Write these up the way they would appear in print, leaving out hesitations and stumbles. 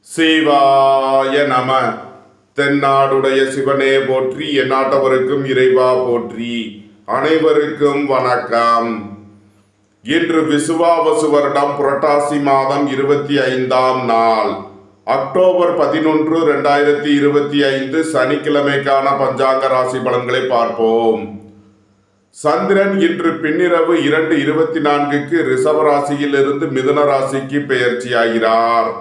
சிவாய நம. தென்னாடுடைய சிவனே போற்றி, எந்நாட்டவருக்கும் இறைவா போற்றி. அனைவருக்கும் வணக்கம். இன்று விசுவாவசு வருடம் புரட்டாசி மாதம் 25ஆம் நாள், அக்டோபர் 11, 2025 சனிக்கிழமைக்கான பஞ்சாங்க ராசி பலன்களை பார்ப்போம். சந்திரன் இன்று பின்னிரவு 2:24 ரிஷப ராசியில் இருந்து மிதுன ராசிக்கு பெயர்ச்சியாகிறார்.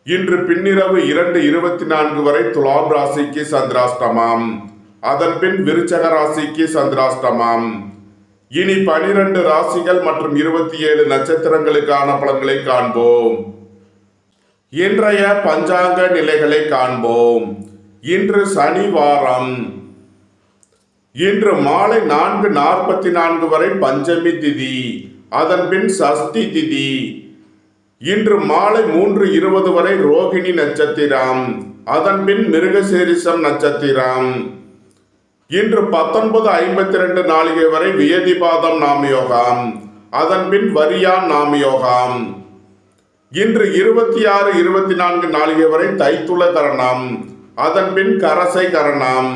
இன்று பின்னிரவு 2:24 வரை துலாம் ராசிக்கு சந்திராஷ்டமம், அதன் பின் விருச்சக ராசிக்கு சந்திராஷ்டமம். இனி 12 ராசிகள் மற்றும் 27 நட்சத்திரங்களுக்கான பலன்களை காண்போம். இன்றைய பஞ்சாங்க நிலைகளை காண்போம். இன்று சனிவாரம். இன்று மாலை 4:44 வரை பஞ்சமி திதி, அதன் பின் சஷ்டி திதி. இன்று மாலை 3:20 வரை ரோகிணி நட்சத்திரம், அதன் பின் மிருகசீரிஷம் நட்சத்திரம். இன்று 19:52 நாளிகை வரை வியதிபாதம் நாமயோகம், அதன் பின் வரியான் நாமயோகம். இன்று 26:24 நாளிகை வரை தைத்துள கரணம், அதன் பின் கரசை கரணம்.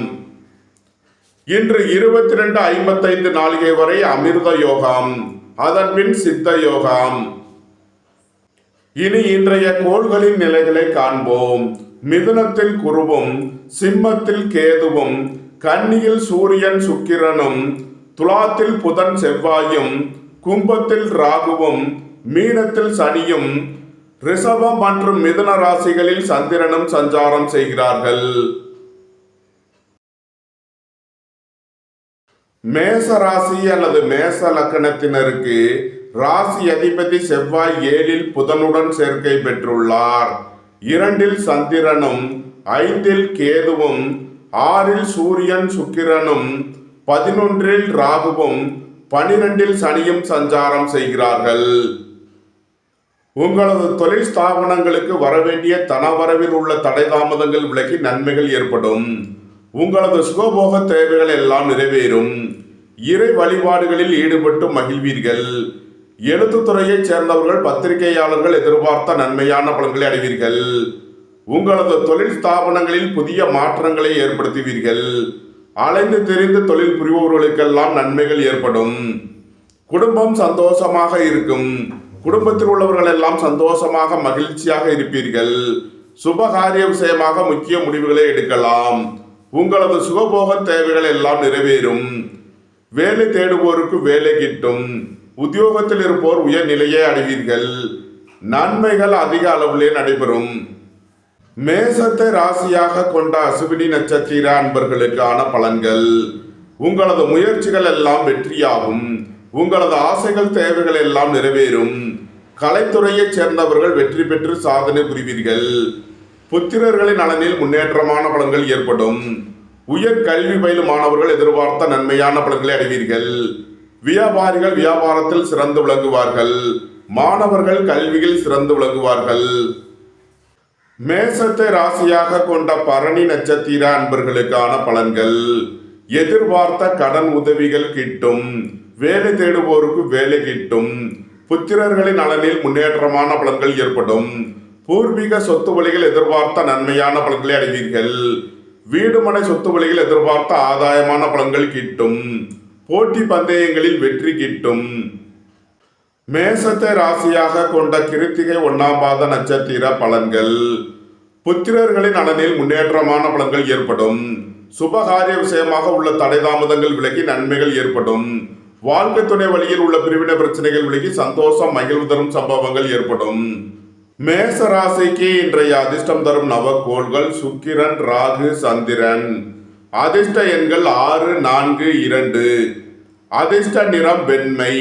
இன்று 22:55 நாளிகை வரை அமிர்த யோகம், அதன் பின் சித்த யோகம். இனி இன்றைய கோள்களின் நிலைகளை காண்போம். மிதுனத்தில் குருவும், சிம்மத்தில் கேதுவும், கன்னியில் சூரியன் சுக்கிரனும், துலாத்தில் புதன் செவ்வாயும், கும்பத்தில் ராகுவும், மீனத்தில் சனியும், ரிஷபம் மற்றும் மிதுன ராசிகளில் சந்திரனும் சஞ்சாரம் செய்கிறார்கள். மேச ராசி அல்லது மேச லக்கணத்தினருக்கு ராசி அதிபதி செவ்வாய் 7இல் புதனுடன் சேர்க்கை பெற்றுள்ளார். 2இல் சந்திரனும், 5இல் கேதுவும், 6இல் சூரியன் சுக்கிரனும், 11இல் ராகுவும், 12இல் சனியும் சஞ்சாரம் செய்கிறார்கள். உங்களது தொழில் ஸ்தாபனங்களுக்கு வரவேண்டிய தனவரவில் உள்ள தடை தாமதங்கள் விலகி நன்மைகள் ஏற்படும். உங்களது சுகபோக தேவைகள் எல்லாம் நிறைவேறும். இறை வழிபாடுகளில் ஈடுபட்டு மகிழ்வீர்கள். எழுத்துத்துறையைச் சேர்ந்தவர்கள், பத்திரிகையாளர்கள் எதிர்பார்த்த நன்மையான பலன்களை அடைவீர்கள். உங்களது தொழில் ஸ்தாபனங்களில் புதிய மாற்றங்களை ஏற்படுத்துவீர்கள். அலைந்து தெரிந்து தொழில் புரிபவர்களுக்கெல்லாம் நன்மைகள் ஏற்படும். குடும்பம் சந்தோஷமாக இருக்கும். குடும்பத்தில் உள்ளவர்கள் எல்லாம் சந்தோஷமாக மகிழ்ச்சியாக இருப்பீர்கள். சுபகாரிய விஷயமாக முக்கிய முடிவுகளை எடுக்கலாம். உங்களது சுகபோக தேவைகள் எல்லாம் நிறைவேறும். வேலை தேடுவோருக்கு வேலை கிட்டும். உத்தியோகத்தில் இருப்போர் உயர் நிலையை அடைவீர்கள். நன்மைகள் அதிக அளவிலே நடைபெறும். மேசத்தை ராசியாக கொண்ட அசுவினி நட்சத்திர அன்பர்களுக்கான பலன்கள். உங்களது முயற்சிகள் எல்லாம் வெற்றியாகும். உங்களது ஆசைகள் தேவைகள் எல்லாம் நிறைவேறும். கலைத்துறையைச் சேர்ந்தவர்கள் வெற்றி பெற்று சாதனை புரிவீர்கள். புத்திரர்களின் நலனில் முன்னேற்றமான பலன்கள் ஏற்படும். உயர் கல்வி பயிலும் மாணவர்கள் எதிர்பார்த்த நன்மையான பலன்களை அடைவீர்கள். வியாபாரிகள் வியாபாரத்தில் சிறந்து விளங்குவார்கள். மாணவர்கள் கல்வியில் சிறந்து விளங்குவார்கள். மேசத்தை ராசியாக கொண்ட பரணி நட்சத்திர அன்பர்களுக்கான பலன்கள். எதிர்பார்த்த கடன் உதவிகள் கிட்டும். வேலை தேடுவோருக்கு வேலை கிட்டும். புத்திரர்களின் நலனில் முன்னேற்றமான பலன்கள் ஏற்படும். பூர்வீக சொத்து வழிகள் எதிர்பார்த்த நன்மையான பலன்களை அடைவீர்கள். வீடுமனை சொத்து வழிகள் எதிர்பார்த்த ஆதாயமான பலன்கள் கிட்டும். போட்டி பந்தயங்களில் வெற்றி கிட்டும். மேசத்தை ராசியாக கொண்ட கிருத்திகை 1ஆம் பாத நட்சத்திர பலன்கள். புத்திரர்களின் நலனில் முன்னேற்றமான பலன்கள் ஏற்படும். சுபகாரிய விஷயமாக உள்ள தடை தாமதங்கள் விலகி நன்மைகள் ஏற்படும். வாழ்க்கை துணை வழியில் உள்ள பிரிவினை பிரச்சனைகள் விலகி சந்தோஷம் மகிழ்வு தரும் சம்பவங்கள் ஏற்படும். மேச ராசிக்கு இன்றைய அதிர்ஷ்டம் தரும் நவக்கோள்கள் சுக்கிரன், ராகு, சந்திரன். அதிர்ஷ்ட எண்கள் 6, 4, 2. அதிர்ஷ்ட நிறம் வெண்மை.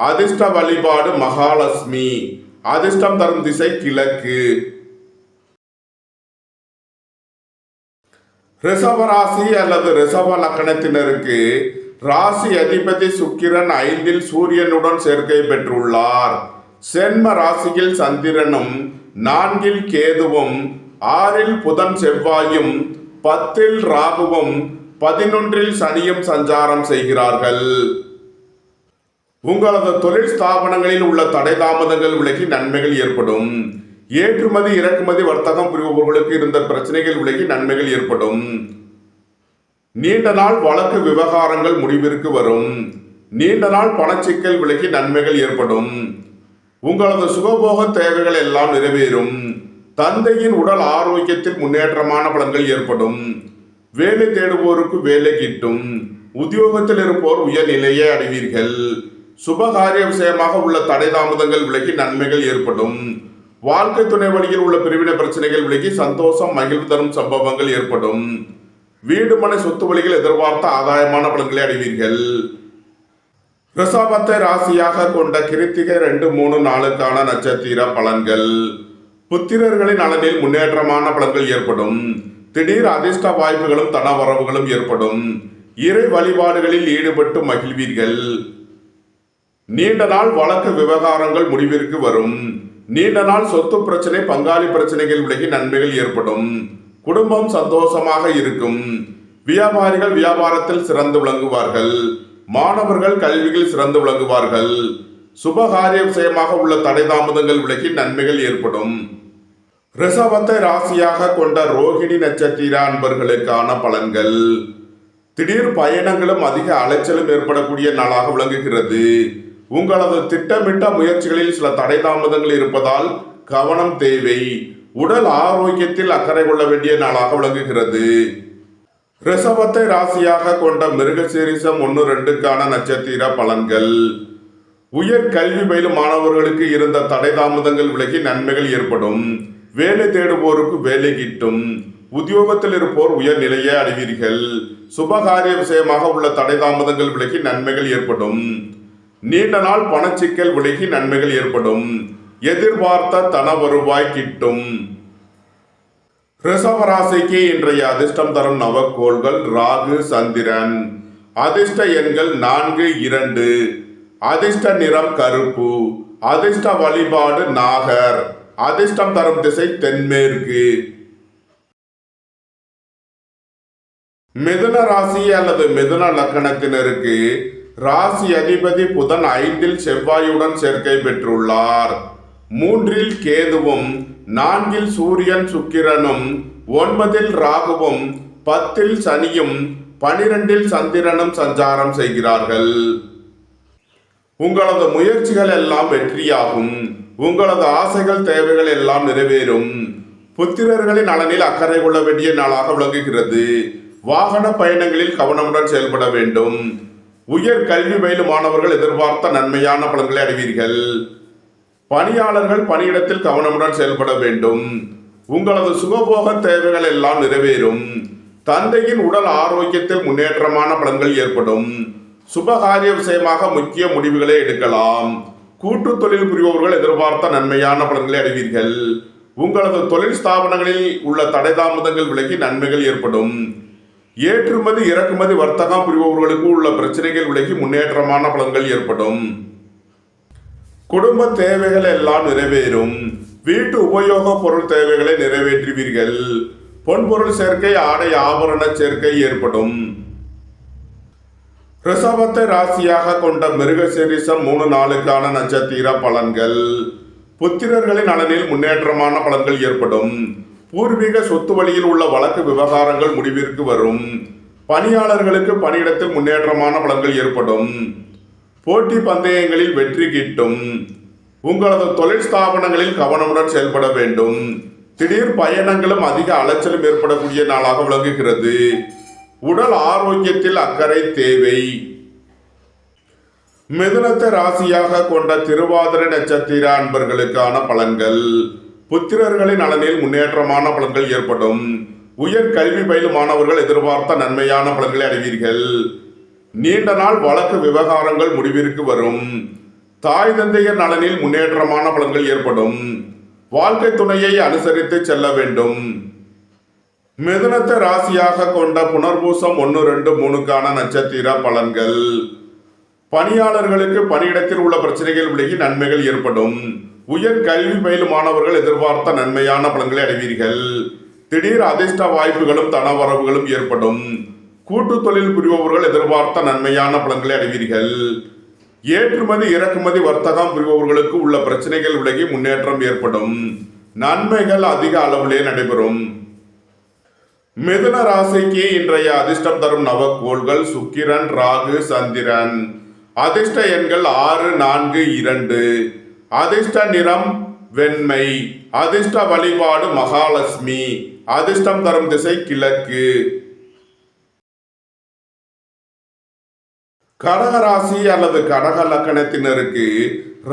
அதிர்ஷ்ட வழிபாடு மகாலட்சுமி. அதிர்ஷ்டம் தரும் திசை கிழக்கு. ரிஷப ராசி அல்லது ரிஷப லக்கணத்தினருக்கு ராசி அதிபதி சுக்கிரன் 5இல் சூரியனுடன் சேர்க்கை பெற்றுள்ளார். சென்ம ராசியில் சந்திரனும், 4இல் கேதுவும், 6இல் புதன் செவ்வாயும், 10இல் ராகுவும், 11இல் சனியும் சஞ்சாரம் செய்கிறார்கள். உங்களது தொழில் ஸ்தாபனங்களில் உள்ள தடை தாமதங்கள் விலகி நன்மைகள் ஏற்படும். ஏற்றுமதி இறக்குமதி வர்த்தகம் புரிபவர்களுக்கு இருந்த பிரச்சனைகள் விலகி நன்மைகள் ஏற்படும். நீண்ட நாள் வழக்கு விவகாரங்கள் முடிவிற்கு வரும். நீண்ட நாள் பணச்சிக்கல் விலகி நன்மைகள் ஏற்படும். உங்களது சுகபோக தேவைகள் எல்லாம் நிறைவேறும். தந்தையின் உடல் ஆரோக்கியத்தில் முன்னேற்றமான பலன்கள் ஏற்படும். வேலை தேடுவோருக்கு வேலை கிட்டும். உத்தியோகத்தில் இருப்போர் உயர்நிலையை அடைவீர்கள். சுபகாரிய விஷயமாக உள்ள தடை தாமதங்கள் விலகி நன்மைகள் ஏற்படும். வாழ்க்கை துணை வழியில் உள்ள பிரிவினை பிரச்சனைகள் விலகி சந்தோஷம் மகிழ்வு தரும் சம்பவங்கள் ஏற்படும். வீடு மனை சொத்து வழிகள் எதிர்பார்த்த ஆதாயமான பலன்களை அடைவீர்கள். ரிஷபத்தை ராசியாக கொண்ட கிருத்திகை 2, 3, 4க்கான நட்சத்திர பலன்கள். புத்திரர்களின் நலனில் முன்னேற்றமான பலன்கள் ஏற்படும். திடீர் அதிர்ஷ்ட வாய்ப்புகளும் தனவரவுகளும் ஏற்படும். இறை வழிபாடுகளில் ஈடுபட்டு மகிழ்வீர்கள். நீண்ட நாள் வழக்கு விவகாரங்கள் முடிவிற்கு வரும். நீண்ட நாள் சொத்து பிரச்சனை பங்காளி பிரச்சனைகள் விலகி நன்மைகள் ஏற்படும். குடும்பம் சந்தோஷமாக இருக்கும். வியாபாரிகள் வியாபாரத்தில் சிறந்து விளங்குவார்கள். மாணவர்கள் கல்வியில் சிறந்து விளங்குவார்கள். சுபகாரிய விஷயமாக உள்ள தடை தாமதங்கள் விலகி நன்மைகள் ஏற்படும். ரிஷபத்தை ராசியாக கொண்ட ரோகிணி நட்சத்திர அன்பர்களுக்கான பலன்கள். திடீர் பயணங்களும் அதிக அலைச்சலும் ஏற்படக்கூடிய நாளாக விளங்குகிறது. உங்களது திட்டமிட்ட முயற்சிகளில் சில தடை தாமதங்கள் இருப்பதால் கவனம் தேவை. உடல் ஆரோக்கியத்தில் அக்கறை கொள்ள வேண்டிய நாளாக விளங்குகிறது. ரிஷபத்தை ராசியாக கொண்ட மிருகசீரிஷம் 1, 2க்கான நட்சத்திர பலன்கள். உயர் கல்வி பயிலும் மாணவர்களுக்கு இருந்த தடை தாமதங்கள் விலகி நன்மைகள் ஏற்படும். வேலை தேடுவோருக்கு வேலை கிட்டும். உத்தியோகத்தில் இருப்போர் உயர் நிலையை அடைவீர்கள். சுபகாரிய விஷயமாக உள்ள தடை தாமதங்கள் விலகி நன்மைகள் ஏற்படும். நீண்ட நாள் பணச்சிக்கல் விலகி நன்மைகள் ஏற்படும். எதிர்பார்த்த தன வருவாய் கிட்டும். ரிஷபராசிக்கு இன்றைய அதிர்ஷ்டம் தரும் நவக்கோள்கள் ராகு, சந்திரன். அதிர்ஷ்ட எண்கள் 4, 2. அதிர்ஷ்ட நிறம் கருப்பு. அதிர்ஷ்ட வழிபாடு நாகர். அதிர்ஷ்டம் தரும் திசை தென்மேற்கு. மிதுன ராசி அல்லது மிதுன லக்கணத்தினருக்கு ராசி அதிபதி புதன் 5ல் செவ்வாயுடன் சேர்க்கை பெற்றுள்ளார். 3ல் கேதுவும் 4ல் சூரியன் சுக்கிரனும் 9ல் ராகுவும் 10ல் சனியும் 12ல் சந்திரனும் சஞ்சாரம் செய்கிறார்கள். உங்களது முயற்சிகள் எல்லாம் வெற்றியாகும். உங்களது ஆசைகள் தேவைகள் எல்லாம் நிறைவேறும். புத்திரர்களின் நலனில் அக்கறை கொள்ள வேண்டிய நாளாக விளங்குகிறது. வாகன பயணங்களில் கவனமுடன் செயல்பட வேண்டும். உயர் கல்வி பயிலும் மாணவர்கள் எதிர்பார்த்த நன்மையான பலன்களை அடைவீர்கள். பணியாளர்கள் பணியிடத்தில் கவனமுடன் செயல்பட வேண்டும். உங்களது சுகபோக தேவைகள் எல்லாம் நிறைவேறும். தந்தையின் உடல் ஆரோக்கியத்தில் முன்னேற்றமான பலன்கள் ஏற்படும். சுபகாரிய விஷயமாக முக்கிய முடிவுகளை எடுக்கலாம். கூட்டு தொழில் புரிபவர்கள் எதிர்பார்த்த நன்மையான பலன்களை அடைவீர்கள். உங்களது தொழில் ஸ்தாபனங்களில் உள்ள தடை தாமதங்கள் விலகி நன்மைகள் ஏற்படும். ஏற்றுமதி இறக்குமதி வர்த்தகம் புரிபவர்களுக்கு உள்ள பிரச்சனைகள் விலகி முன்னேற்றமான பலன்கள் ஏற்படும். குடும்ப தேவைகள் எல்லாம் நிறைவேறும். வீட்டு உபயோக பொருள் தேவைகளை நிறைவேற்றுவீர்கள். பொன்பொருள் சேர்க்கை ஆடை ஆபரண சேர்க்கை ஏற்படும். ரிஷபத்தை ராசியாக கொண்ட மிருகசீரிஷம் 3, 4க்கான நட்சத்திர பலன்கள். புத்திரர்களின் நலனில் முன்னேற்றமான பலன்கள் ஏற்படும். பூர்வீக சொத்து வழியில் உள்ள வழக்கு விவகாரங்கள் முடிவிற்கு வரும். பணியாளர்களுக்கு பணியிடத்தில் முன்னேற்றமான பலன்கள் ஏற்படும். போட்டி பந்தயங்களில் வெற்றி கிட்டும். உங்களது தொழில் ஸ்தாபனங்களில் கவனமுடன் செயல்பட வேண்டும். திடீர் பயணங்களும் அதிக அலைச்சலும் ஏற்படக்கூடிய நாளாக விளங்குகிறது. உடல் ஆரோக்கியத்தில் அக்கறை தேவை. மிதுனத்தை ராசியாக கொண்ட திருவாதிரை நட்சத்திர அன்பர்களுக்கான பலன்கள். புத்திரர்களின் நலனில் முன்னேற்றமான பலன்கள் ஏற்படும். உயர் கல்வி பயிலும் மாணவர்கள் எதிர்பார்த்த நன்மையான பலன்களை அடைவீர்கள். நீண்ட நாள் வழக்கு விவகாரங்கள் முடிவிற்கு வரும். தாய் தந்தையர் நலனில் முன்னேற்றமான பலன்கள் ஏற்படும். வாழ்க்கை துணையை அனுசரித்து செல்ல வேண்டும். மிதுனத்தை ராசியாக கொண்ட புனர்பூசம் 1, 2, 3க்கான நட்சத்திர பலன்கள். பணியாளர்களுக்கு பணியிடத்தில் உள்ள பிரச்சனைகள் விலகி நன்மைகள் ஏற்படும். உயர் கல்வி பயிலும் மாணவர்கள் எதிர்பார்த்த நன்மையான பலன்களை அடைவீர்கள். திடீர் அதிர்ஷ்ட வாய்ப்புகளும் தனவரவுகளும் ஏற்படும். கூட்டு தொழில் புரிபவர்கள் எதிர்பார்த்த நன்மையான பலன்களை அடைவீர்கள். ஏற்றுமதி இறக்குமதி வர்த்தகம் புரிபவர்களுக்கு உள்ள பிரச்சனைகள் விலகி முன்னேற்றம் ஏற்படும். நன்மைகள் அதிக அளவிலே நடைபெறும். மிதுன ராசிக்கு இன்றைய அதிர்ஷ்டம் தரும் நவக்கோள்கள் சுக்கிரன், ராகு, சந்திரன். அதிர்ஷ்ட எண்கள் 6, 4, 2. அதிர்ஷ்ட நிறம் வெண்மை. அதிர்ஷ்ட வழிபாடு மகாலட்சுமி. அதிர்ஷ்டம் தரும் திசை கிழக்கு. கடக ராசி அல்லது கடக லக்கணத்தினருக்கு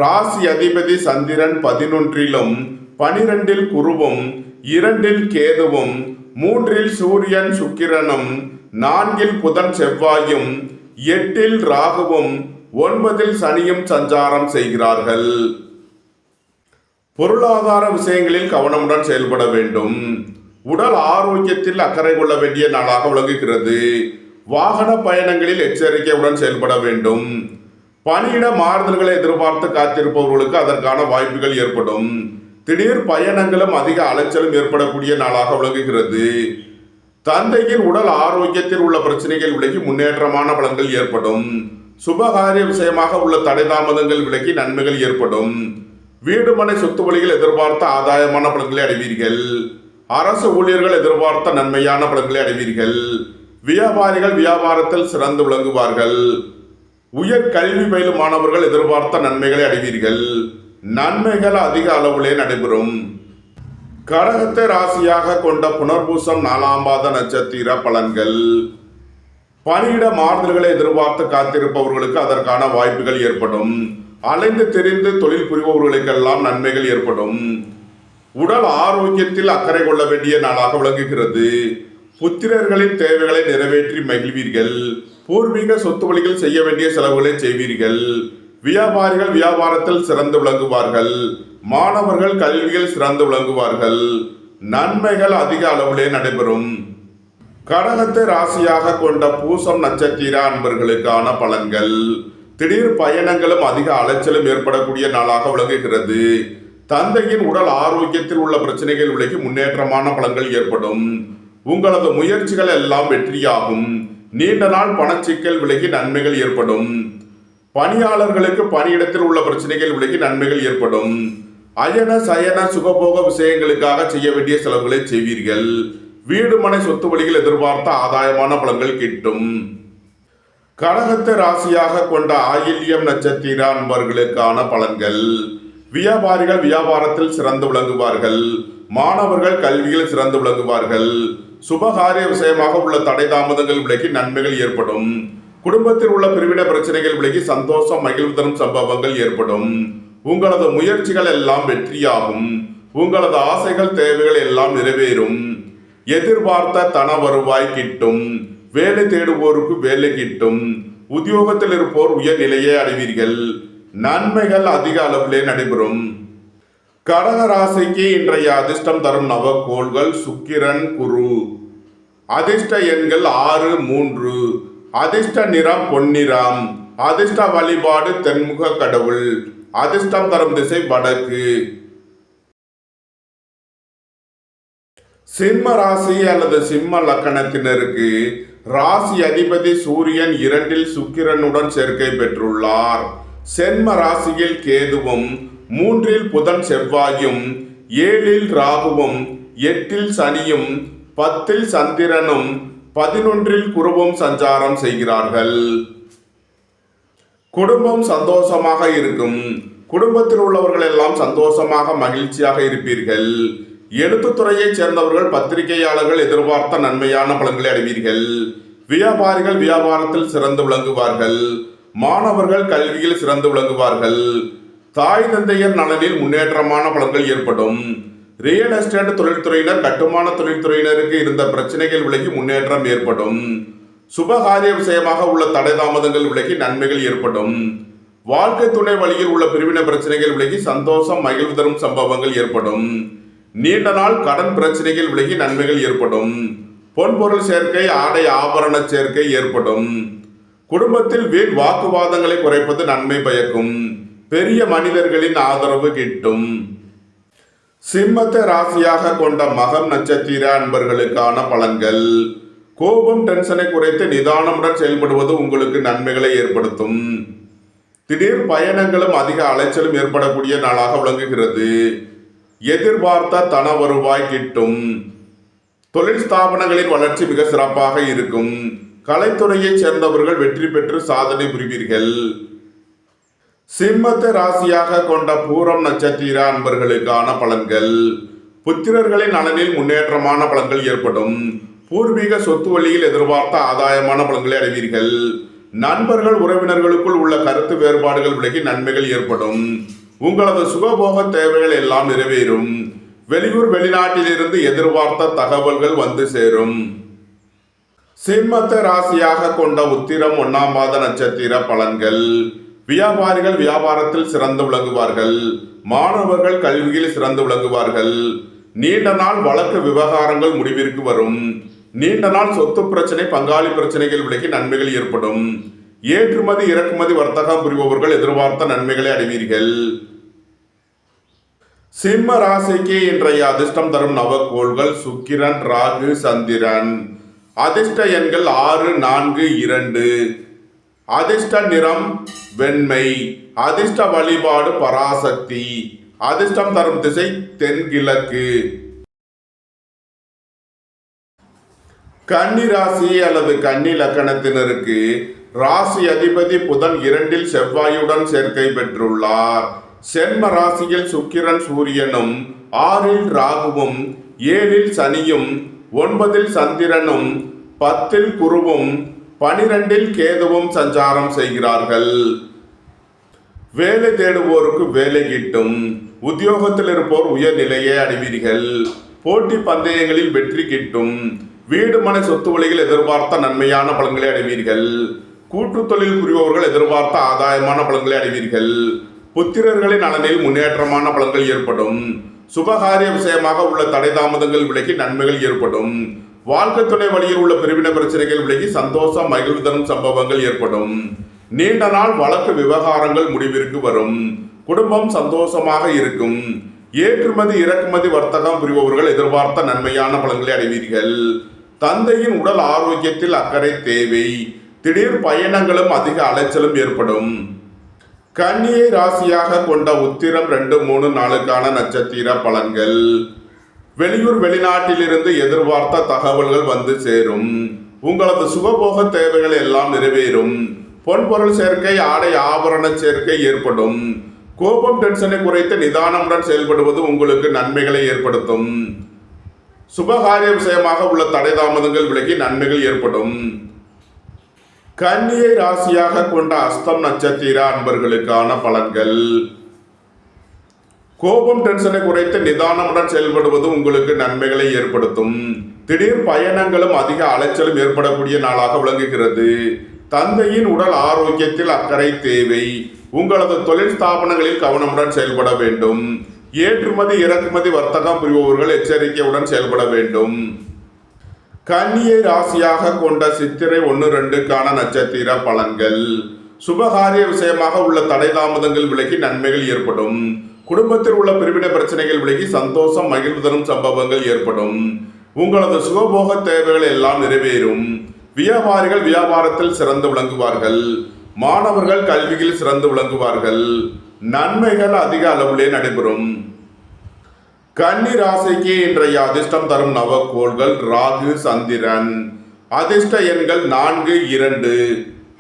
ராசி அதிபதி சந்திரன் 11லும் 12 குருவும் 2 கேதுவும் 3 சூரியன் சுக்கிரனும் 4 புதன் செவ்வாயும் 8 ராகுவும் 9 சனியும் சஞ்சாரம் செய்கிறார்கள். பொருளாதார விஷயங்களில் கவனமுடன் செயல்பட வேண்டும். உடல் ஆரோக்கியத்தில் அக்கறை கொள்ள வேண்டிய நாளாக விளங்குகிறது. வாகன பயணங்களில் எச்சரிக்கையுடன் செயல்பட வேண்டும். பணியிட மாறுதல்களை எதிர்பார்த்து காத்திருப்பவர்களுக்கு அதற்கான வாய்ப்புகள் ஏற்படும். திடீர் பயணங்களும் அதிக அலைச்சலும் ஏற்படக்கூடிய நாளாக விளங்குகிறது. தந்தையின் உடல் ஆரோக்கியத்தில் உள்ள பிரச்சனைகள் விலகி முன்னேற்றமான பலன்கள் ஏற்படும். சுபகாரிய விஷயமாக உள்ள தடை தாமதங்கள் விலகி நன்மைகள் ஏற்படும். வீடு மனை சொத்து வழிகள் எதிர்பார்த்த ஆதாயமான பலன்களை அடைவீர்கள். அரசு ஊழியர்கள் எதிர்பார்த்த நன்மையான பலன்களை அடைவீர்கள். வியாபாரிகள் வியாபாரத்தில் சிறந்து விளங்குவார்கள். உயர் கல்வி பயிலும் மாணவர்கள் எதிர்பார்த்த நன்மைகளை அடைவீர்கள். நன்மைகள் அதிக அளவிலே நடைபெறும். கடகத்தை ராசியாக கொண்ட புனர்பூசம் 4ஆம் பாத நட்சத்திர பலன்கள். பணியிட மாறுதல்களை எதிர்பார்த்து காத்திருப்பவர்களுக்கு அதற்கான வாய்ப்புகள் ஏற்படும். அலைந்து தெரிந்து தொழில் புரிபவர்களுக்கெல்லாம் நன்மைகள் ஏற்படும். உடல் ஆரோக்கியத்தில் அக்கறை கொள்ள வேண்டிய நாளாக விளங்குகிறது. புத்திரர்களின் தேவைகளை நிறைவேற்றி மகிழ்வீர்கள். பூர்வீக சொத்து வழிகள் செய்ய வேண்டிய செலவுகளை செய்வீர்கள். வியாபாரிகள் வியாபாரத்தில் சிறந்து விளங்குவார்கள். மாணவர்கள் கல்வியில் சிறந்து விளங்குவார்கள். நன்மைகள் அதிக அளவிலே நடைபெறும். கடகத்தை ராசியாக கொண்ட பூசம் நட்சத்திர அன்பர்களுக்கான பலன்கள். திடீர் பயணங்களும் அதிக அலைச்சலும் ஏற்படக்கூடிய நாளாக விளங்குகிறது. தந்தையின் உடல் ஆரோக்கியத்தில் உள்ள பிரச்சனைகள் விலகி முன்னேற்றமான பலன்கள் ஏற்படும். உங்களது முயற்சிகள் எல்லாம் வெற்றியாகும். நீண்ட நாள் பணச்சிக்கல் விலகி நன்மைகள் ஏற்படும். பணியாளர்களுக்கு பணியிடத்தில் உள்ள பிரச்சனைகள் விலகி நன்மைகள் ஏற்படும். அயன சயன சுகபோக விஷயங்களுக்காக செய்ய வேண்டிய செலவுகளை செய்வீர்கள். வீடு மனை சொத்து வழிகள் எதிர்பார்த்த ஆதாயமான பலன்கள் கிட்டும். கடகத்தை ராசியாக கொண்ட ஆயில்யம் நட்சத்திர அன்பர்களுக்கான பலன்கள். வியாபாரிகள் வியாபாரத்தில் சிறந்து விளங்குவார்கள். மாணவர்கள் கல்வியில் சிறந்து விளங்குவார்கள். சுபகாரிய விஷயமாக உள்ள தடை தாமதங்கள் விலகி நன்மைகள் ஏற்படும். குடும்பத்தில் உள்ள பிரிவினை பிரச்சனைகள் விலகி சந்தோஷம் மகிழ்வு தரும் சம்பவங்கள் ஏற்படும். உங்களது முயற்சிகள் எல்லாம் வெற்றியாகும். உங்களது ஆசைகள் தேவைகள் எல்லாம் நிறைவேறும். எதிர்பார்த்த தன வருவாய் கிட்டும். வேலை தேடுவோருக்கு வேலை கிட்டும். உத்தியோகத்தில் இருப்போர் உயர்நிலையை அடைவீர்கள். நன்மைகள் அதிக அளவிலே நடைபெறும். கடக ராசிக்கு இன்றைய அதிர்ஷ்டம் தரும் நவக்கோள்கள் சுக்கிரன், குரு. அதிர்ஷ்ட எண்கள் 6, 3. அதிர்ஷ்ட நிறம் பொன்னிறம். அதிர்ஷ்ட வழிபாடு தென்முக கடவுள். அதிர்ஷ்டம் தரும் திசை வடக்கு. சிம்ம ராசி அல்லது சிம்ம லக்கணத்தினருக்கு ராசி அதிபதி சூரியன் 2 சுக்கிரனுடன் சேர்க்கை பெற்றுள்ளார். சென்ம ராசியில் கேதுவும் 3 புதன் செவ்வாயும் 7 ராகுவும் 8 சனியும் 10 சந்திரனும் 11 குருவும் சஞ்சாரம் செய்கிறார்கள். குடும்பம் சந்தோஷமாக இருக்கும். குடும்பத்தில் உள்ளவர்கள் எல்லாம் சந்தோஷமாக மகிழ்ச்சியாக இருப்பீர்கள். எழுத்துத்துறையைச் சேர்ந்தவர்கள் பத்திரிகையாளர்கள் எதிர்பார்த்த நன்மையான பலன்களை அடைவீர்கள். வியாபாரிகள் வியாபாரத்தில் சிறந்து விளங்குவார்கள். மாணவர்கள் கல்வியில் சிறந்து விளங்குவார்கள். தாய் தந்தையர் நலனில் முன்னேற்றமான பலன்கள் ஏற்படும். ரியல் எஸ்டேட் தொழில்துறையினர் கட்டுமான தொழில்துறையினருக்கு இருந்த பிரச்சனைகள் விலகி முன்னேற்றம் ஏற்படும். சுபகாரிய விஷயமாக உள்ள தடை தாமதங்கள் விலகி நன்மைகள் ஏற்படும். வாழ்க்கை துணை வழியில் உள்ள பிரிவினை பிரச்சனைகள் விலகி சந்தோஷம் மகிழ்வு தரும் சம்பவங்கள் ஏற்படும். நீண்ட நாள் கடன் பிரச்சனைகள் விலகி நன்மைகள் ஏற்படும். பொன்பொருள் சேர்க்கை ஆடை ஆபரண சேர்க்கை ஏற்படும். குடும்பத்தில் வீண் வாக்குவாதங்களை குறைப்பது நன்மை பயக்கும். பெரிய மனிதர்களின் ஆதரவு கிட்டும். சிம்மத்தை ராசியாக கொண்ட மகம் நட்சத்திர அன்பர்களுக்கான பலன்கள். கோபம் டென்ஷனை குறைத்து நிதானமுடன் செயல்படுவது உங்களுக்கு நன்மைகளை ஏற்படுத்தும். திடீர் பயணங்களும் அதிக அலைச்சலும் ஏற்படக்கூடிய நாளாக விளங்குகிறது. எதிர்பார்த்த தன வருவாய் கிட்டும். தொழில் ஸ்தாபனங்களின் வளர்ச்சி மிக சிறப்பாக இருக்கும். கலைத்துறையைச் சேர்ந்தவர்கள் வெற்றி பெற்று சாதனை புரிவீர்கள். சிம்மத்தை ராசியாக கொண்ட பூரம் நட்சத்திர அன்பர்களுக்கான பலன்கள். புத்திரர்களின் நலனில் முன்னேற்றமான பலன்கள் ஏற்படும். பூர்வீக சொத்து வழியில் எதிர்பார்த்த ஆதாயமான பலன்களை அடைவீர்கள். நண்பர்கள் உறவினர்களுக்குள் உள்ள கருத்து வேறுபாடுகள் விலகி நன்மைகள் ஏற்படும். உங்களது சுகபோக தேவைகள் எல்லாம் நிறைவேறும். வெளியூர் வெளிநாட்டிலிருந்து எதிர்பார்த்த தகவல்கள் வந்து சேரும். சிம்மத்தை ராசியாக கொண்ட உத்திரம் 1ஆம் மாத நட்சத்திர பலன்கள். வியாபாரிகள் வியாபாரத்தில் சிறந்து விளங்குவார்கள். மாணவர்கள் கல்வியில் சிறந்து விளங்குவார்கள். நீண்ட நாள் வழக்கு விவகாரங்கள் முடிவிற்கு வரும். நீண்ட நாள் சொத்து பிரச்சனை பங்காளி பிரச்சனைகள் விலகி நன்மைகள் ஏற்படும். ஏற்றுமதி இறக்குமதி வர்த்தகம் புரிபவர்கள் எதிர்பார்த்த நன்மைகளை அடைவீர்கள். சிம்ம ராசிக்கு இன்றைய அதிர்ஷ்டம் தரும் நவக்கோள்கள் சுக்கிரன், ராகு, சந்திரன். அதிர்ஷ்ட எண்கள் 6, 4, 2. அதிர்ஷ்ட நிறம் வெண்மை. அதிர்ஷ்ட வழிபாடு பராசக்தி. அதிர்ஷ்டம் தரும் திசை தென்கிழக்கு. கன்னி ராசி அல்லது கன்னி லக்கணத்தினருக்கு ராசி அதிபதி புதன் 2இல் செவ்வாயுடன் சேர்க்கை பெற்றுள்ளார். சென்ம ராசியில் சுக்கிரன் சூரியனும், 6இல் ராகுவும், 7இல் சனியும், 9இல் சந்திரனும், 10இல் குருவும், 12இல் கேதுவும் சஞ்சாரம் செய்கிறார்கள். வேலை தேடுவோருக்கு வேலை கிட்டும். உத்தியோகத்தில் இருப்போர் உயர்நிலையை அடைவீர்கள். போட்டி பந்தயங்களில் வெற்றி கிட்டும். வீடு மனை சொத்து வழிகள் எதிர்பார்த்த நன்மையான பலன்களை அடைவீர்கள். கூட்டு தொழில் புரிபவர்கள் எதிர்பார்த்த ஆதாயமான பலன்களை அடைவீர்கள். புத்திரர்களின் நலனில் முன்னேற்றமான பலன்கள் ஏற்படும். சுபகாரிய விஷயமாக உள்ள தடை தாமதங்கள் விலகி நன்மைகள் ஏற்படும். வாழ்க்கை துணை வழியில் உள்ள பிரிவினை பிரச்சனைகள் விலகி சந்தோஷம் மகிழ்வு தரும் சம்பவங்கள் ஏற்படும். நீண்ட நாள் வழக்கு விவகாரங்கள் முடிவிற்கு வரும். குடும்பம் சந்தோஷமாக இருக்கும். ஏற்றுமதி இறக்குமதி வர்த்தகம் புரிபவர்கள் எதிர்பார்த்த நன்மையான பலன்களை அடைவீர்கள். தந்தையின் உடல் ஆரோக்கியத்தில் அக்கறை தேவை. திடீர் பயணங்களும் அதிக அலைச்சலும் ஏற்படும். கன்னியை ராசியாக கொண்ட உத்திரம் 2, 3, 4க்கான நட்சத்திர பலன்கள். வெளியூர் வெளிநாட்டிலிருந்து எதிர்பார்த்த தகவல்கள் வந்து சேரும். உங்களது சுகபோக தேவைகள் எல்லாம் நிறைவேறும். பொன்பொருள் சேர்க்கை ஆடை ஆபரண சேர்க்கை ஏற்படும். கோபம் டென்ஷனை குறைத்து நிதானமுடன் செயல்படுவது உங்களுக்கு நன்மைகளை ஏற்படுத்தும். சுபகாரிய விஷயமாக உள்ள தடை தாமதங்கள் விலகி நன்மைகள் ஏற்படும். கன்னியை ராசியாக கொண்ட அஸ்தம் நட்சத்திர அன்பர்களுக்கான பலன்கள். கோபம் டென்ஷனை குறைத்து நிதானமுடன் செயல்படுவது உங்களுக்கு நன்மைகளை ஏற்படுத்தும். திடீர் பயணங்களும் அதிக அலைச்சலும் ஏற்படக்கூடிய நாளாக விளங்குகிறது. தந்தையின் உடல் ஆரோக்கியத்தில் அக்கறை தேவை. உங்களது தொழில் ஸ்தாபனங்களில் கவனமுடன் செயல்பட வேண்டும். ஏற்றுமதி இறக்குமதி வர்த்தகம் புரிபவர்கள் எச்சரிக்கையுடன் செயல்பட வேண்டும். கன்னியை ராசியாக கொண்ட சித்திரை 1, 2க்கான நட்சத்திர பலன்கள். சுபகாரிய விஷயமாக உள்ள தடை தாமதங்கள் விலகி நன்மைகள் ஏற்படும். குடும்பத்தில் உள்ள பிரிவினை பிரச்சனைகள் விலகி சந்தோஷம் மகிழ்வு தரும் சம்பவங்கள் ஏற்படும். உங்களது சுகபோக தேவைகள் எல்லாம் நிறைவேறும். வியாபாரிகள் வியாபாரத்தில் சிறந்து விளங்குவார்கள். மாணவர்கள் கல்வியில் சிறந்து விளங்குவார்கள். நன்மைகள் அதிக அளவிலே நடைபெறும். கன்னி ராசிக்கு இன்றைய அதிர்ஷ்டம் தரும் நவக்கோள்கள் ராகு, சந்திரன். அதிர்ஷ்ட எண்கள் 4, 2.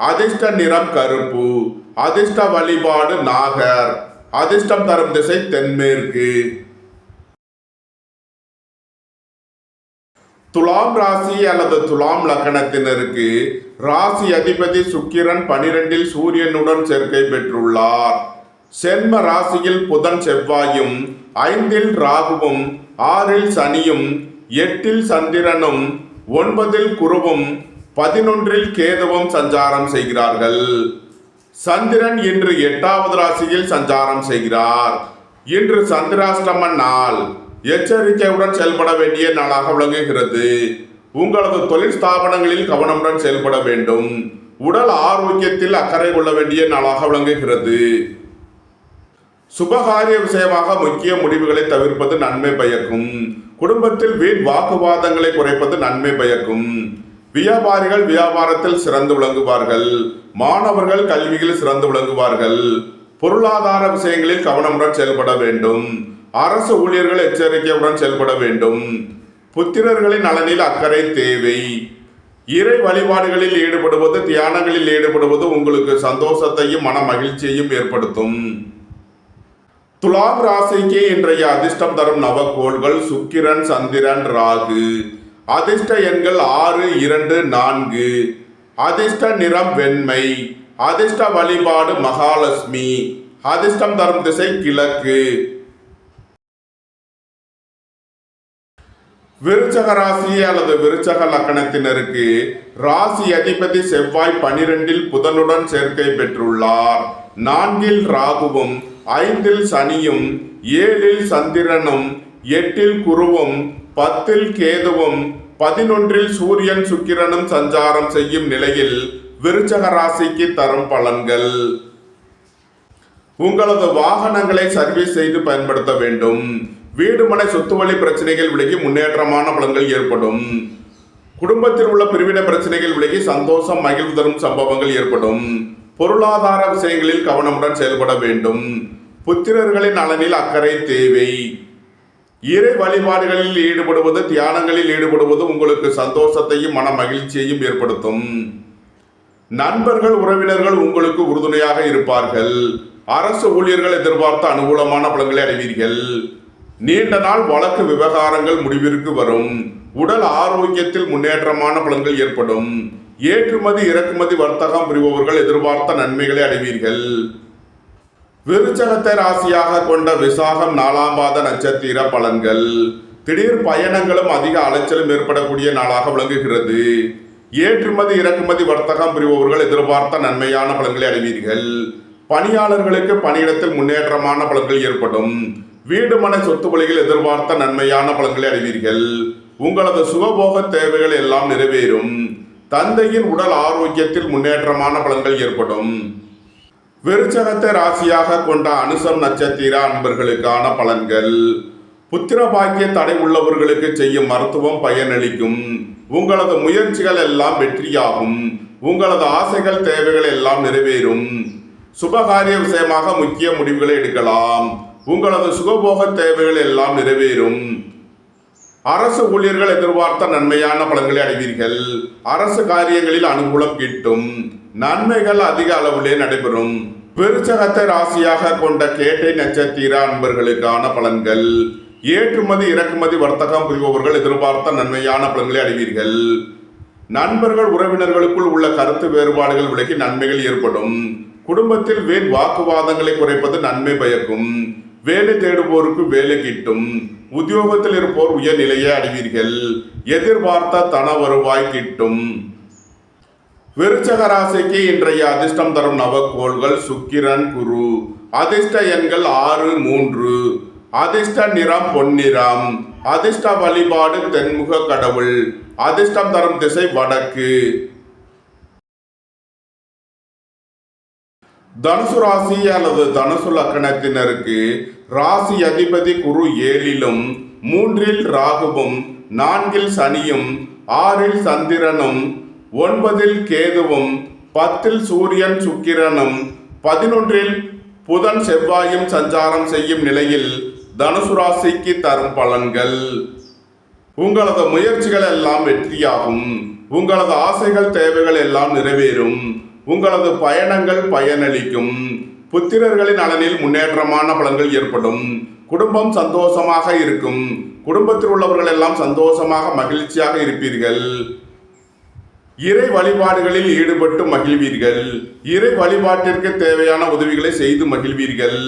அதிர்ஷ்ட நிறம் கருப்பு. அதிர்ஷ்ட வழிபாடு நாகர். அதிர்ஷ்டம் தரும் திசை தென்மேற்கு. துலாம் ராசி அல்லது துலாம் லக்கணத்தினருக்கு ராசி அதிபதி சுக்கிரன் 12இல் சூரியனுடன் சேர்க்கை பெற்றுள்ளார். சென்ம ராசியில் புதன் செவ்வாயும், 5இல் ராகுவும், 6இல் சனியும், 8இல் சந்திரனும், 9இல் குருவும், 11இல் கேதுவும் சஞ்சாரம் செய்கிறார்கள். சந்திரன் இன்று 8வது ராசியில் சஞ்சாரம் செய்கிறார். இன்று சந்திராஷ்டம நாள். எச்சரிக்கையுடன் செயல்பட வேண்டிய நாளாக விளங்குகிறது. உங்களது தொழில் ஸ்தாபனங்களில் கவனமுடன் செயல்பட வேண்டும். உடல் ஆரோக்கியத்தில் அக்கறை கொள்ள வேண்டிய நாளாக விளங்குகிறது. சுபகாரிய விஷயமாக முக்கிய முடிவுகளை தவிர்ப்பது நன்மை பயக்கும். குடும்பத்தில் வீண் வாக்குவாதங்களை குறைப்பது நன்மை பயக்கும். வியாபாரிகள் வியாபாரத்தில் சிறந்து விளங்குவார்கள். மாணவர்கள் கல்வியில் சிறந்து விளங்குவார்கள். பொருளாதார விஷயங்களில் கவனமுடன் செயல்பட வேண்டும். அரசு ஊழியர்கள் எச்சரிக்கையுடன் செயல்பட வேண்டும். புத்திரர்களின் நலனில் அக்கறை தேவை. இறை வழிபாடுகளில் ஈடுபடுவது, தியானங்களில் ஈடுபடுவது உங்களுக்கு சந்தோஷத்தையும் மன மகிழ்ச்சியையும் ஏற்படுத்தும். துலாம் ராசிக்கு இன்றைய அதிர்ஷ்டம் தரும் நவக்கோள்கள் சுக்கிரன், சந்திரன், ராகு. அதிர்ஷ்ட எண்கள் 6, 2, 4. அதிர்ஷ்ட நிறம் வெண்மை. அதிர்ஷ்ட வழிபாடு மகாலட்சுமி. அதிர்ஷ்டம் தரும் திசை கிழக்கு. விருச்சக ராசி அல்லது விருச்சக லக்கணத்தினருக்கு ராசி அதிபதி செவ்வாய் 12இல் புதனுடன் சேர்க்கை பெற்றுள்ளார். 4இல் ராகுவும், 5இல் சனியும், 7இல் சந்திரனும், 8இல் குருவும், 10இல் கேதுவும், 11இல் சூரியன் சுக்கிரனும் சஞ்சாரம் செய்யும் நிலையில் விருச்சக ராசிக்கு தரும் பலன்கள். உங்களது வாகனங்களை சர்வீஸ் செய்து பயன்படுத்த வேண்டும். வீடு மனை சொத்து வழி பிரச்சனைகள் விலகி முன்னேற்றமான பலன்கள் ஏற்படும். குடும்பத்தில் உள்ள பிரிவினை பிரச்சனைகள் விலகி சந்தோஷம் மகிழ்வு தரும் சம்பவங்கள் ஏற்படும். பொருளாதார விஷயங்களில் கவனமுடன் செயல்பட வேண்டும். புத்திரர்களின் நலனில் அக்கறை தேவை. இறை வழிபாடுகளில் ஈடுபடுவது, தியானங்களில் ஈடுபடுவது உங்களுக்கு சந்தோஷத்தையும் மன மகிழ்ச்சியையும் ஏற்படுத்தும். நண்பர்கள், உறவினர்கள் உங்களுக்கு உறுதுணையாக இருப்பார்கள். அரசு ஊழியர்கள் எதிர்பார்த்த அனுகூலமான பலன்களை அடைவீர்கள். நீண்ட நாள் வழக்கு விவகாரங்கள் முடிவிற்கு வரும். உடல் ஆரோக்கியத்தில் முன்னேற்றமான பலன்கள் ஏற்படும். ஏற்றுமதி இறக்குமதி வர்த்தகம் புரிபவர்கள் எதிர்பார்த்த நன்மைகளை அடைவீர்கள். விருச்சகத்தை ராசியாக கொண்ட விசாகம் 4ஆம் பாத நட்சத்திர பலன்கள். திடீர் பயணங்களும் அதிக அலைச்சலும் ஏற்படக்கூடிய நாளாக விளங்குகிறது. ஏற்றுமதி இறக்குமதி வர்த்தகம் புரிபவர்கள் எதிர்பார்த்த நன்மையான பலன்களை அடைவீர்கள். பணியாளர்களுக்கு பணியிடத்தில் முன்னேற்றமான பலன்கள் ஏற்படும். வீடு மனை சொத்து வழிகள் எதிர்பார்த்த நன்மையான பலன்களை அடைவீர்கள். உங்களது சுகபோக தேவைகள் எல்லாம் நிறைவேறும். தந்தையின் உடல் ஆரோக்கியத்தில் முன்னேற்றமான பலன்கள் ஏற்படும். விருச்சகத்தை ராசியாக கொண்ட அனுசம் நட்சத்திர அன்பர்களுக்கான பலன்கள். புத்திர பாக்கிய தடை உள்ளவர்களுக்கு செய்யும் மருத்துவம் பயனளிக்கும். உங்களது முயற்சிகள் எல்லாம் வெற்றியாகும். உங்களது ஆசைகள் தேவைகள் எல்லாம் நிறைவேறும். சுபகாரிய விஷயமாக முக்கிய முடிவுகளை எடுக்கலாம். உங்களது சுகபோக தேவைகள் எல்லாம் நிறைவேறும். அரசு ஊழியர்கள் எதிர்பார்த்த நன்மையான பலன்களை அடைவீர்கள். அரசு காரியங்களில் அனுகூலம் கிட்டும். நன்மைகள் அதிக அளவிலே நடைபெறும். விருச்சகத்தை ராசியாக கொண்ட கேட்டை நட்சத்திர அன்பர்களுக்கான பலன்கள். ஏற்றுமதி இறக்குமதி வர்த்தகம் புரிபவர்கள் எதிர்பார்த்த நன்மையான பலன்களை அடைவீர்கள். நண்பர்கள், உறவினர்களுக்குள் உள்ள கருத்து வேறுபாடுகள் விலகி நன்மைகள் ஏற்படும். குடும்பத்தில் வீண் வாக்குவாதங்களை குறைப்பது நன்மை பயக்கும். வேலை தேடுவோருக்கு வேலை கிட்டும். உத்தியோகத்தில் இருப்போர் உயர்நிலையை அடைவீர்கள். எதிர்பார்த்த தன வருவாய் கிட்டும். விருச்சக ராசிக்கு இன்றைய அதிர்ஷ்டம் தரும் நவக்கோள்கள் சுக்கிரன், குரு. அதிர்ஷ்ட எண்கள் 6, 3. அதிர்ஷ்ட நிறம் பொன்னிறம். அதிர்ஷ்ட வழிபாடு தென்முக கடவுள். அதிர்ஷ்டம் தரும் திசை வடக்கு. தனுசு ராசி அல்லது தனுசு லக்கணத்தினருக்கு ராசி அதிபதி குரு 7இலும், 3இல் ராகுவும், 4இல் சனியும், 6இல் சந்திரனும், 9இல் கேதுவும், 10இல் சூரியன் சுக்கிரனும், 11இல் புதன் செவ்வாயும் சஞ்சாரம் செய்யும் நிலையில் தனுசு ராசிக்கு தரும் பலன்கள். உங்களது முயற்சிகள் எல்லாம் வெற்றியாகும். உங்களது ஆசைகள் தேவைகள் எல்லாம் நிறைவேறும். உங்களது பயணங்கள் பயனளிக்கும். புத்திரர்களின் நலனில் முன்னேற்றமான பலன்கள் ஏற்படும். குடும்பம் சந்தோஷமாக இருக்கும். குடும்பத்தில் உள்ளவர்கள் எல்லாம் சந்தோஷமாக மகிழ்ச்சியாக இருப்பீர்கள். இறை வழிபாடுகளில் ஈடுபட்டு மகிழ்வீர்கள். இறை வழிபாட்டிற்கு தேவையான உதவிகளை செய்து மகிழ்வீர்கள்.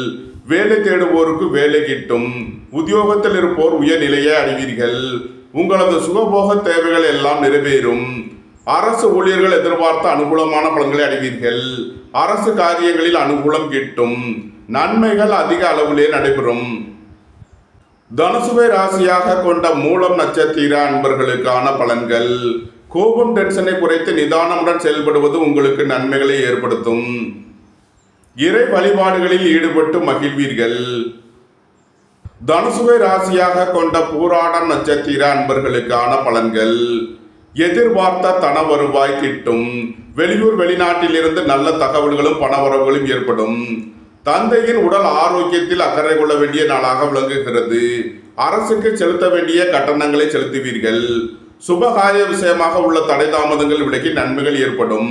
வேலை தேடுவோருக்கு வேலை கிட்டும். உத்தியோகத்தில் இருப்போர் உயர்நிலையை அடைவீர்கள். உங்களது சுகபோக தேவைகள் எல்லாம் நிறைவேறும். அரசு ஊழியர்கள் எதிர்பார்த்த அனுகூலமான பலன்களை அடைவீர்கள். அரசு காரியங்களில் அனுகூலம் கிட்டும். நன்மைகள் அதிக அளவிலே நடைபெறும். தனுசுவை ராசியாக கொண்ட மூலம் நட்சத்திர அன்பர்களுக்கான பலன்கள். கோபம், டென்ஷனை குறைத்து நிதானமுடன் செயல்படுவது உங்களுக்கு நன்மைகளை ஏற்படுத்தும். இறை வழிபாடுகளில் ஈடுபட்டு மகிழ்வீர்கள். தனுசுவை ராசியாக கொண்ட பூராடம் நட்சத்திர அன்பர்களுக்கான பலன்கள். எதிர்பார்த்த தன வருவாய் கிட்டும். வெளியூர் வெளிநாட்டில் இருந்து நல்ல தகவல்களும் பணவரவுகளும் ஏற்படும். தந்தையின் உடல் ஆரோக்கியத்தில் அக்கறை கொள்ள வேண்டிய நாளாக விளங்குகிறது. அரசுக்கு செலுத்த வேண்டிய கட்டணங்களை செலுத்துவீர்கள். சுபகாரிய விஷயமாக உள்ள தடை தாமதங்கள் விலகி நன்மைகள் ஏற்படும்.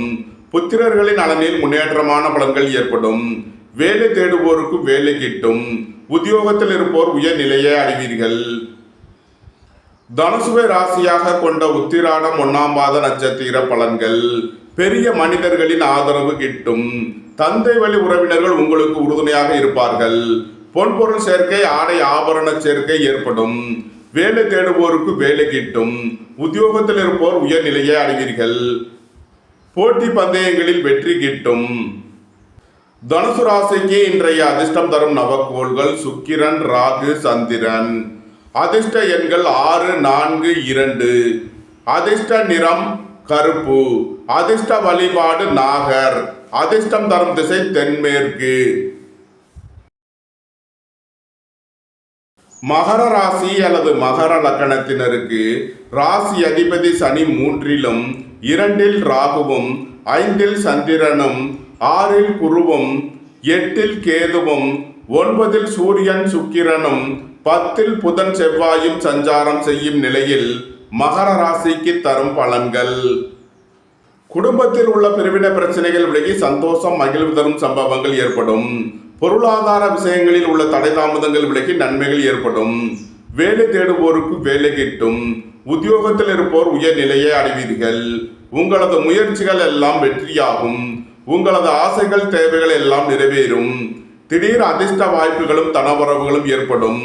புத்திரர்களின் நலனில் முன்னேற்றமான பலன்கள் ஏற்படும். வேலை தேடுவோருக்கு வேலை கிட்டும். உத்தியோகத்தில் இருப்போர் உயர் நிலையை அடைவீர்கள். தனுசுவை ராசியாக கொண்ட உத்திராடம் 1ஆம் பாத நட்சத்திர பலன்கள். பெரிய மனிதர்களின் ஆதரவு கிட்டும். தந்தை வழி உறவினர்கள் உங்களுக்கு உறுதுணையாக இருப்பார்கள். பொன்பொருள் சேர்க்கை, ஆடை ஆபரண சேர்க்கை ஏற்படும். வேலை தேடுவோருக்கு வேலை கிட்டும். உத்தியோகத்தில் இருப்போர் உயர் நிலையை அடைவீர்கள். போட்டி பந்தயங்களில் வெற்றி கிட்டும். தனுசு ராசிக்கு இன்றைய அதிர்ஷ்டம் தரும் நவக்கோள்கள் சுக்கிரன், ராகு, சந்திரன். அதிர்ஷ்ட எண்கள் 6, 4, 2. அதிர்ஷ்ட நிறம் கருப்பு. அதிர்ஷ்ட வழிபாடு நாகர். அதிர்ஷ்டம் தரும் திசை தென்மேற்கு. மகர ராசி அல்லது மகர லக்கணத்தினருக்கு ராசி அதிபதி சனி 3லும் 2ல் ராகுவும் 5ல் சந்திரனும் 6ல் குருவும் 8ல் கேதுவும் 9ல் சூரியன் சுக்கிரனும் 10ல் புதன் செவ்வாயும் சஞ்சாரம் செய்யும் நிலையில் மகர ராசிக்கு தரும் பலன்கள். குடும்பத்தில் உள்ள பிரிவினை பிரச்சனைகள் விலகி சந்தோஷம், மகிழ்வு தரும் சம்பவங்கள் ஏற்படும். பொருளாதார விஷயங்களில் உள்ள தடை தாமதங்கள் விலகி நன்மைகள் ஏற்படும். வேலை தேடுவோருக்கு வேலை கிட்டும். உத்தியோகத்தில் இருப்போர் உயர் நிலையை அடைவீர்கள். உங்களது முயற்சிகள் எல்லாம் வெற்றியாகும். உங்களது ஆசைகள், தேவைகள் எல்லாம் நிறைவேறும். திடீர் அதிர்ஷ்ட வாய்ப்புகளும் தனவரவுகளும் ஏற்படும்.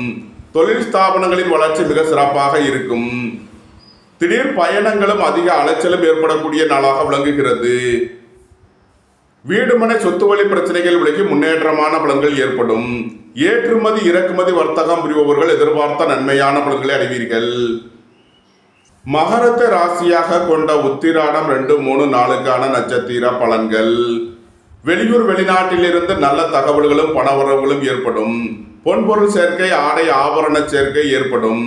தொழில் ஸ்தாபனங்களின் வளர்ச்சி மிக சிறப்பாக இருக்கும். திடீர் பயணங்களும் அதிக அலைச்சலும் ஏற்படக்கூடிய நாளாக விளங்குகிறது. வீடுமனை சொத்து வழி பிரச்சனைகள் விலகி முன்னேற்றமான பலன்கள் ஏற்படும். ஏற்றுமதி இறக்குமதி வர்த்தகம் புரிபவர்கள் எதிர்பார்த்த நன்மையான பலன்களை அடைவீர்கள். மகரத்தை ராசியாக கொண்ட உத்திராடம் 2, 3, 4க்கான நட்சத்திர பலன்கள். வெளியூர் வெளிநாட்டிலிருந்து நல்ல தகவல்களும் பணவரவுகளும் ஏற்படும். பொன்பொருள் சேர்க்கை, ஆடை ஆபரண சேர்க்கை ஏற்படும்.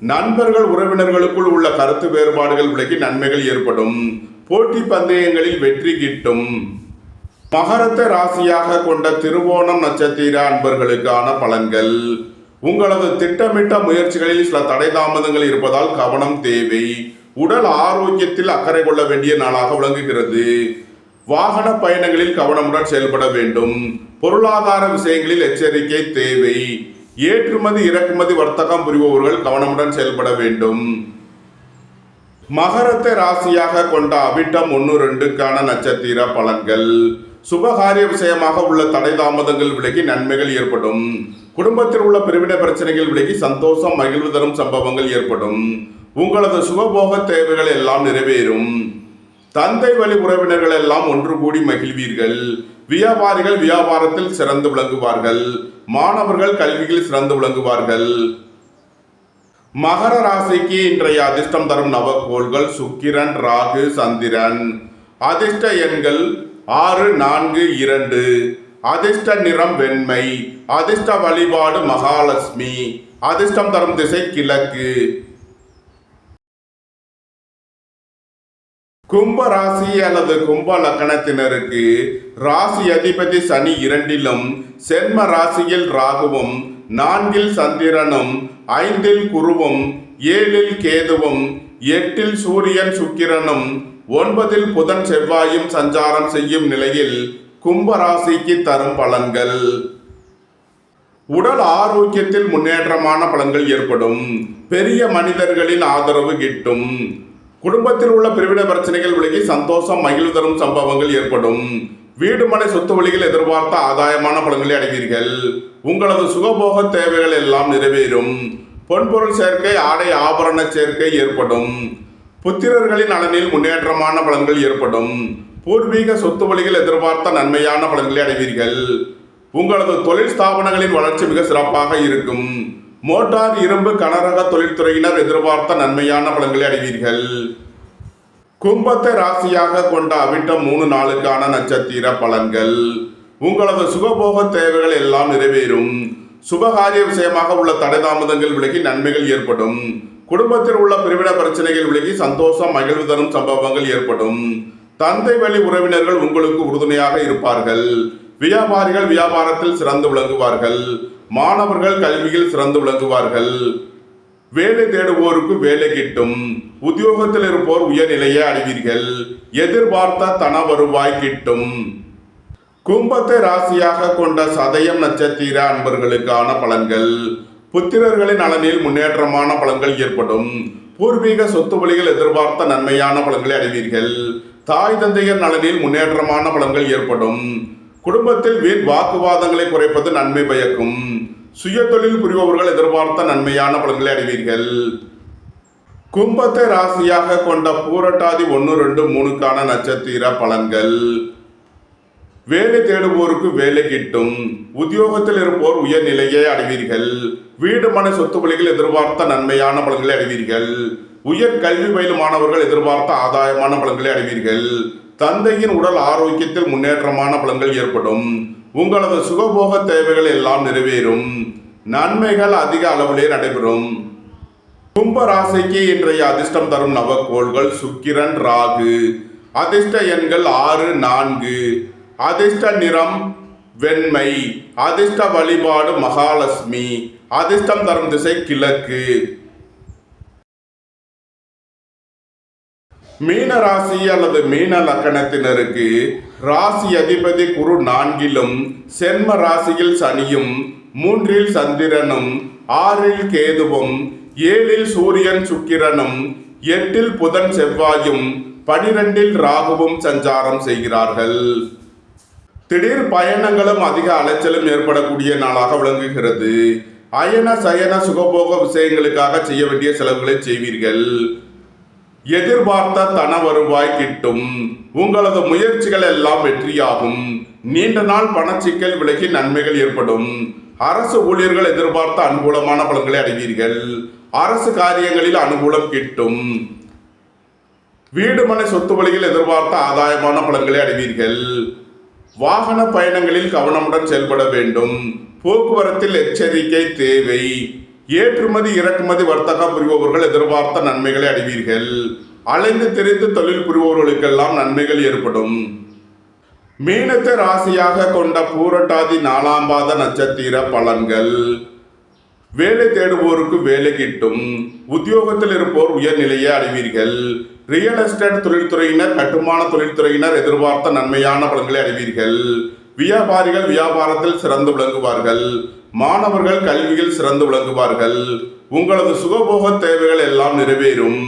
நண்பர்கள் உறவினர்களுக்குள் உள்ள கருத்து வேறுபாடுகள் விலகி நன்மைகள் ஏற்படும். போட்டி பந்தயங்களில் வெற்றி கிட்டும். மகரத்தை ராசியாக கொண்ட திருவோணம் நட்சத்திர அன்பர்களுக்கான பலன்கள். உங்களது திட்டமிட்ட முயற்சிகளில் சில தடை தாமதங்கள் இருப்பதால் கவனம் தேவை. உடல் ஆரோக்கியத்தில் அக்கறை கொள்ள வேண்டிய நாளாக விளங்குகிறது. வாகன பயணங்களில் கவனமுடன் செயல்பட வேண்டும். பொருளாதார விஷயங்களில் எச்சரிக்கை தேவை. ஏற்றுமதி இறக்குமதி வர்த்தகம் புரிபவர்கள் கவனமுடன் செயல்பட வேண்டும். மகரத்தை ராசியாக கொண்ட அவிட்டம் 1, 2க்கான நட்சத்திர பலன்கள். சுபகாரிய விஷயமாக உள்ள தடை தாமதங்கள் விலகி நன்மைகள் ஏற்படும். குடும்பத்தில் உள்ள பிரிவினை பிரச்சனைகள் விலகி சந்தோஷம், மகிழ்வு தரும் சம்பவங்கள் ஏற்படும். உங்களது சுகபோக தேவைகள் எல்லாம் நிறைவேறும். தந்தை வழி உறவினர்கள் எல்லாம் ஒன்று கூடி மகிழ்வீர்கள். வியாபாரிகள் வியாபாரத்தில் சிறந்து விளங்குவார்கள். மாணவர்கள் கல்வியில் சிறந்து விளங்குவார்கள். மகர ராசிக்கு இன்றைய அதிர்ஷ்டம் தரும் நவக்கோள்கள் சுக்கிரன், ராகு, சந்திரன். அதிர்ஷ்ட எண்கள் 6, 4, 2. அதிர்ஷ்ட நிறம் வெண்மை. அதிர்ஷ்ட வழிபாடு மகாலட்சுமி. அதிர்ஷ்டம் தரும் திசை கிழக்கு. கும்ப ராசி அல்லது கும்ப லக்கணத்தினருக்கு ராசி அதிபதி சனி 2லும் சென்ம ராசியில் ராகுவும் 4ல் சந்திரனும் 5ல் குருவும் 7ல் கேதுவும் 8ல் சூரியன் சுக்கிரனும் 9ல் புதன் செவ்வாயும் சஞ்சாரம் செய்யும் நிலையில் கும்ப ராசிக்கு தரும் பலன்கள். உடல் ஆரோக்கியத்தில் முன்னேற்றமான பலன்கள் ஏற்படும். பெரிய மனிதர்களின் ஆதரவு கிட்டும். குடும்பத்தில் உள்ள பிரிவினை பிரச்சனைகள் விலகி சந்தோஷம், மகிழ்வு தரும் சம்பவங்கள் ஏற்படும். வீடுமனை சொத்து வழிகள் எதிர்பார்த்த ஆதாயமான பலன்களை அடைவீர்கள். உங்களது சுகபோக தேவைகள் எல்லாம் நிறைவேறும். பொன்பொருள் சேர்க்கை, ஆடை ஆபரண சேர்க்கை ஏற்படும். புத்திரர்களின் நலனில் முன்னேற்றமான பலன்கள் ஏற்படும். பூர்வீக சொத்து வழிகள் எதிர்பார்த்த நன்மையான பலன்களை அடைவீர்கள். உங்களது தொழில் ஸ்தாபனங்களின் வளர்ச்சி மிக சிறப்பாக இருக்கும். மோட்டார், இரும்பு, கனரக தொழில்துறையினர் எதிர்பார்த்த நன்மையான பலன்களை அடைவீர்கள். கும்பத்தை ராசியாக கொண்ட அவிட்டம் 3, 4க்கான நட்சத்திர பலன்கள். உங்களது சுகபோக தேவைகள் எல்லாம் நிறைவேறும். சுபகாரிய விஷயமாக உள்ள தடை தாமதங்கள் விலகி நன்மைகள் ஏற்படும். குடும்பத்தில் உள்ள பிரிவினை பிரச்சனைகள் விலகி சந்தோஷம், மகிழ்வு தரும் சம்பவங்கள் ஏற்படும். தந்தை வழி உறவினர்கள் உங்களுக்கு உறுதுணையாக இருப்பார்கள். வியாபாரிகள் வியாபாரத்தில் சிறந்து விளங்குவார்கள். மாணவர்கள் கல்வியில் சிறந்து விளங்குவார்கள். வேலை தேடுவோருக்கு வேலை கிட்டும். உத்தியோகத்தில் இருப்போர் உயர்நிலையை அடைவீர்கள். எதிர்பார்த்த தன வருவாய் கிட்டும். கும்பத்தை ராசியாக கொண்ட சதயம் நட்சத்திர அன்பர்களுக்கான பலன்கள். புத்திரர்களின் நலனில் முன்னேற்றமான பலன்கள் ஏற்படும். பூர்வீக சொத்து வழிகள் எதிர்பார்த்த நன்மையான பலன்களை அடைவீர்கள். தாய் தந்தையர் நலனில் முன்னேற்றமான பலன்கள் ஏற்படும். குடும்பத்தில் வீண் வாக்குவாதங்களை குறைப்பது நன்மை பயக்கும். சுய தொழில் புரிபவர்கள் எதிர்பார்த்த நன்மையான பலன்களை அடைவீர்கள். கும்பத்தை ராசியாக கொண்ட பூரட்டாதி 1, 2, 3க்கான நட்சத்திர பலன்கள். வேலை தேடுவோருக்கு வேலை கிட்டும். உத்தியோகத்தில் இருப்போர் உயர்நிலையை அடைவீர்கள். வீடு மனை சொத்து வழிகள் எதிர்பார்த்த நன்மையான பலன்களை அடைவீர்கள். உயர் கல்வி பயிலும் மாணவர்கள் எதிர்பார்த்த ஆதாயமான பலன்களை அடைவீர்கள். தந்தையின் உடல் ஆரோக்கியத்தில் முன்னேற்றமான பலன்கள் ஏற்படும். உங்களது சுகபோக தேவைகள் எல்லாம் நிறைவேறும். நன்மைகள் அதிக அளவிலே நடைபெறும். கும்ப ராசிக்கு இன்றைய அதிர்ஷ்டம் தரும் நவக்கோள்கள் சுக்கிரன், ராகு. அதிர்ஷ்ட எண்கள் 6, 4. அதிர்ஷ்ட நிறம் வெண்மை. அதிர்ஷ்ட வழிபாடு மகாலட்சுமி. அதிர்ஷ்டம் தரும் திசை கிழக்கு. மீன ராசி அல்லது மீன லக்கணத்தினருக்கு ராசி அதிபதி குரு 4லும், சென்ம ராசியில் சனியும், 3ல் சந்திரனும், 6ல் கேதுவும், 7ல் சூரியன் சுக்கிரனும், 8ல் புதன் செவ்வாயும், 12ல் ராகுவும் சஞ்சாரம் செய்கிறார்கள். திடீர் பயணங்களும் அதிக அலைச்சலும் ஏற்படக்கூடிய நாளாக விளங்குகிறது. அயன சயன சுகபோக விஷயங்களுக்காக செய்ய வேண்டிய செலவுகளை செய்வீர்கள். எதிர்பார்த்த தன வருவாய் கிட்டும். உங்களது முயற்சிகள் எல்லாம் வெற்றியாகும். நீண்ட நாள் பணச்சிக்கல் விலகி நன்மைகள் ஏற்படும். அரசு ஊழியர்கள் எதிர்பார்த்த அனுகூலமான பலன்களை அடைவீர்கள். அரசு காரியங்களில் அனுகூலம் கிட்டும். வீடு மனை சொத்து வழியில் எதிர்பார்த்த ஆதாயமான பலன்களை அடைவீர்கள். வாகன பயணங்களில் கவனமுடன் செயல்பட வேண்டும். போக்குவரத்தில் எச்சரிக்கை தேவை. ஏற்றுமதி இறக்குமதி வர்த்தகம் புரிபவர்கள் எதிர்பார்த்த நன்மைகளை அடைவீர்கள். அலைந்து திரிந்து தொழில் புரிபவர்களுக்கெல்லாம் நன்மைகள் ஏற்படும். மீனத்தை ராசியாக கொண்ட பூரட்டாதி 4ஆம் பாத நட்சத்திர பலன்கள். வேலை தேடுவோருக்கு வேலை கிட்டும். உத்தியோகத்தில் இருப்போர் உயர்நிலையை அடைவீர்கள். ரியல் எஸ்டேட் தொழில்துறையினர், கட்டுமான தொழில்துறையினர் எதிர்பார்த்த நன்மையான பலன்களை அடைவீர்கள். வியாபாரிகள் வியாபாரத்தில் சிறந்து விளங்குவார்கள். மாணவர்கள் கல்வியில் சிறந்து விளங்குவார்கள். உங்களது சுகபோக தேவைகள் எல்லாம் நிறைவேறும்.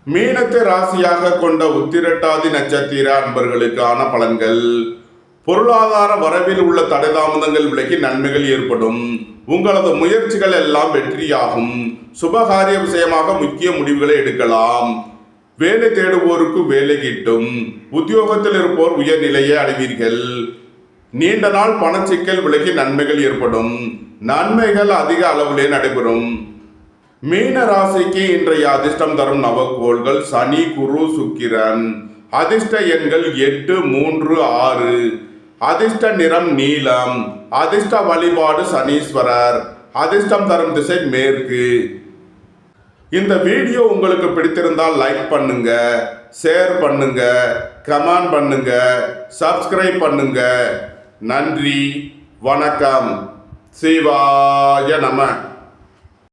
மீனத்தை ராசியாக கொண்ட உத்திரட்டாதி நட்சத்திர அன்பர்களுக்கான பலன்கள். பொருளாதார வரவில் உள்ள தடை தாமதங்கள் விலகி நன்மைகள் ஏற்படும். உங்களது முயற்சிகள் எல்லாம் வெற்றியாகும். சுபகாரிய விஷயமாக முக்கிய முடிவுகளை எடுக்கலாம். வேலை தேடுவோருக்கு வேலை கிட்டும். உத்தியோகத்தில் இருப்போர் உயர்நிலையை அடைவீர்கள். நீண்ட நாள் பணச்சிக்கல் விலகி நன்மைகள் ஏற்படும். நன்மைகள் அதிக அளவிலே நடைபெறும். மீன ராசிக்கு இன்றைய அதிர்ஷ்டம் தரும் நவக்கோள்கள் சனி, குரு, சுக்கிரன். அதிர்ஷ்ட எண்கள் 8, 3, 6. அதிர்ஷ்ட நிறம் நீலம். அதிர்ஷ்ட வழிபாடு சனீஸ்வரர். அதிர்ஷ்டம் தரும் திசை மேற்கு. இந்த வீடியோ உங்களுக்கு பிடித்திருந்தால் லைக் பண்ணுங்க, ஷேர் பண்ணுங்க, கமெண்ட் பண்ணுங்க, சப்ஸ்கிரைப் பண்ணுங்க. நன்றி, வணக்கம். சிவாய நம.